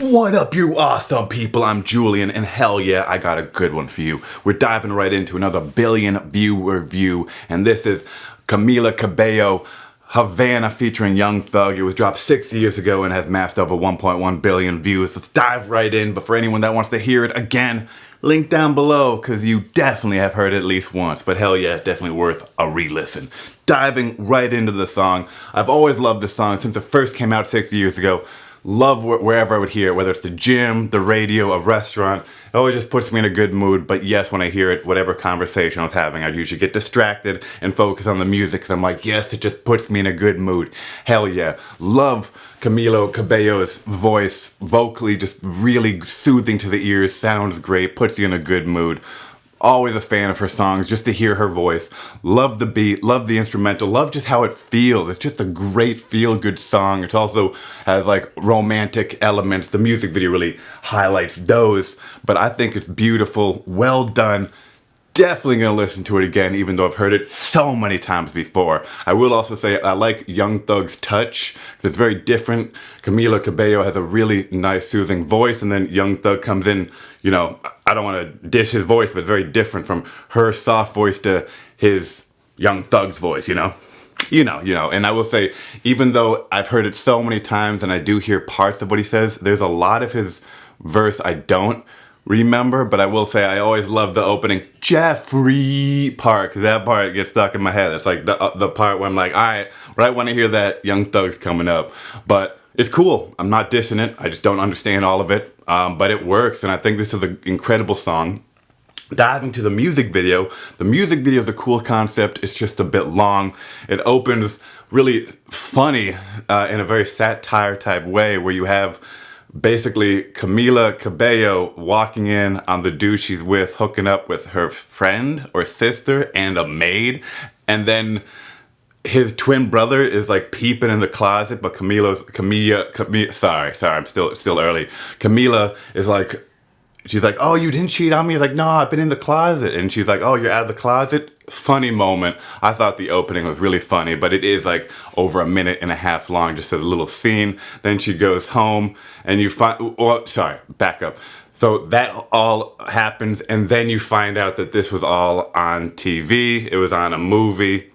What up, you awesome people? I'm Julian, and hell yeah, I got a good one for you. We're diving right into another billion view review, and this is Camila Cabello, Havana featuring Young Thug. It was dropped 6 years ago and has massed over 1.1 billion views. Let's dive right in, but for anyone that wants to hear it again, link down below, because you definitely have heard it at least once, but hell yeah, definitely worth a re-listen. Diving right into the song. I've always loved this song since it first came out 6 years ago. Love wherever I would hear it, whether it's the gym, the radio, a restaurant. It always just puts me in a good mood. But yes, when I hear it, whatever conversation I was having, I'd usually get distracted and focus on the music because I'm like, yes, it just puts me in a good mood. Hell yeah. Love Camila Cabello's voice, vocally just really soothing to the ears, sounds great, puts you in a good mood. Always a fan of her songs, just to hear her voice. Love the beat, love the instrumental, love just how it feels. It's just a great feel-good song. It also has like romantic elements. The music video really highlights those, but I think it's beautiful, well done. Definitely gonna listen to it again, even though I've heard it so many times before. I will also say I like Young Thug's touch, because it's very different. Camila Cabello has a really nice, soothing voice, and then Young Thug comes in, you know, I don't want to dish his voice, but it's very different from her soft voice to his Young Thug's voice, you know? You know, and I will say, even though I've heard it so many times and I do hear parts of what he says, there's a lot of his verse I don't remember, but I will say I always love the opening Jeffrey part, 'cause that part gets stuck in my head. It's like the part where I'm like, all right, right when I hear that, Young Thug's coming up. But it's cool. I'm not dissing it. I just don't understand all of it, but it works, and I think this is an incredible song. Diving to the music video is a cool concept. It's just a bit long. It opens really funny in a very satire type way, where you have basically Camila Cabello walking in on the dude she's with, hooking up with her friend or sister and a maid, and then his twin brother is like peeping in the closet, but Camila, sorry, I'm still early. Camila is like, she's like, oh, you didn't cheat on me? He's like, no, I've been in the closet. And she's like, oh, you're out of the closet? Funny moment. I thought the opening was really funny, but it is like over a minute and a half long, just as a little scene. Then she goes home and you find, well, sorry, back up. So that all happens, and then you find out that this was all on TV. It was on a movie.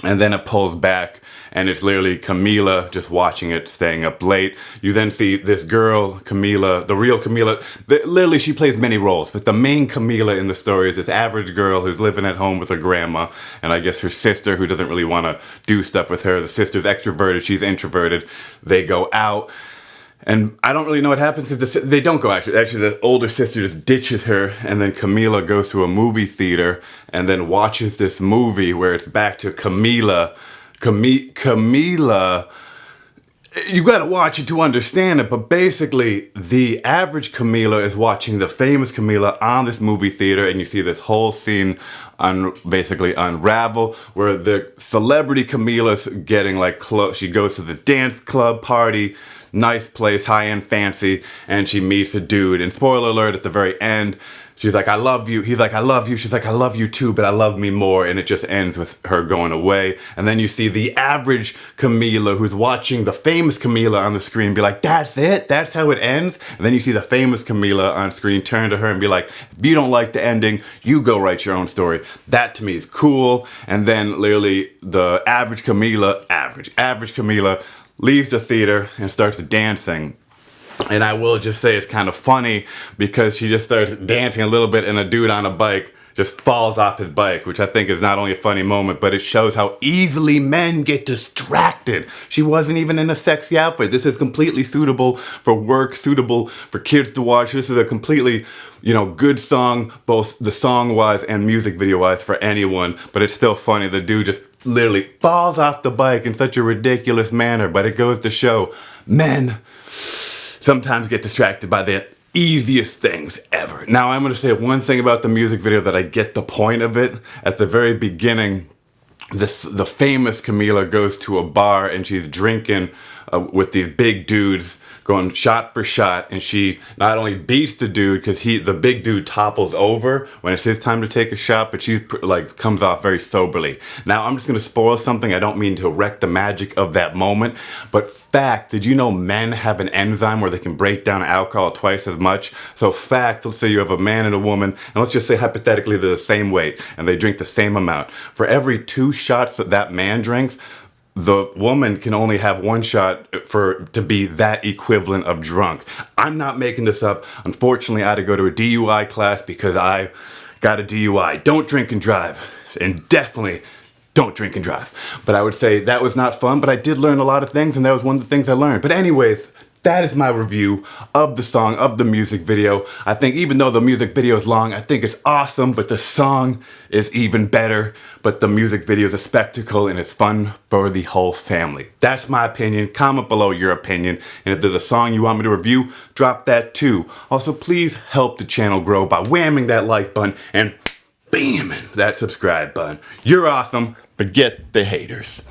And then it pulls back, and it's literally Camila just watching it, staying up late. You then see this girl, Camila, the real Camila. Literally, she plays many roles, but the main Camila in the story is this average girl who's living at home with her grandma, and I guess her sister, who doesn't really want to do stuff with her. The sister's extroverted, she's introverted. They go out. And I don't really know what happens, because they don't go actually. Actually, the older sister just ditches her, and then Camila goes to a movie theater and then watches this movie where it's back to Camila. Camila, you gotta watch it to understand it, but basically the average Camila is watching the famous Camila on this movie theater, and you see this whole scene basically unravel, where the celebrity Camila's getting like close. She goes to this dance club party, nice place, high-end, fancy, and she meets a dude. And spoiler alert, at the very end, she's like, I love you. He's like, I love you. She's like, I love you too, but I love me more. And it just ends with her going away. And then you see the average Camila, who's watching the famous Camila on the screen, be like, that's it? That's how it ends? And then you see the famous Camila on screen turn to her and be like, if you don't like the ending, you go write your own story. That to me is cool. And then literally the average Camila, average Camila, leaves the theater and starts dancing. And I will just say it's kind of funny, because she just starts dancing a little bit, and a dude on a bike just falls off his bike, which I think is not only a funny moment, but it shows how easily men get distracted. She wasn't even in a sexy outfit. This is completely suitable for work, suitable for kids to watch. This is a completely, good song, both the song-wise and music video-wise, for anyone, but it's still funny. The dude just literally falls off the bike in such a ridiculous manner, but it goes to show men sometimes get distracted by the easiest things ever. Now, I'm going to say one thing about the music video that I get the point of it. At the very beginning, the famous Camila goes to a bar and she's drinking with these big dudes going shot for shot, and she not only beats the dude because the big dude topples over when it's his time to take a shot, but she's like comes off very soberly. Now I'm just gonna spoil something. I don't mean to wreck the magic of that moment, but fact, did you know men have an enzyme where they can break down alcohol twice as much? So fact, let's say you have a man and a woman, and let's just say hypothetically they're the same weight and they drink the same amount. For every 2 shots that man drinks, the woman can only have 1 shot to be that equivalent of drunk. I'm not making this up. Unfortunately, I had to go to a DUI class because I got a DUI. Don't drink and drive. And definitely don't drink and drive. But I would say that was not fun, but I did learn a lot of things, and that was one of the things I learned. But anyways, that is my review of the song, of the music video. I think even though the music video is long, I think it's awesome, but the song is even better. But the music video is a spectacle and it's fun for the whole family. That's my opinion. Comment below your opinion. And if there's a song you want me to review, drop that too. Also, please help the channel grow by whamming that like button and bamming that subscribe button. You're awesome. Forget the haters.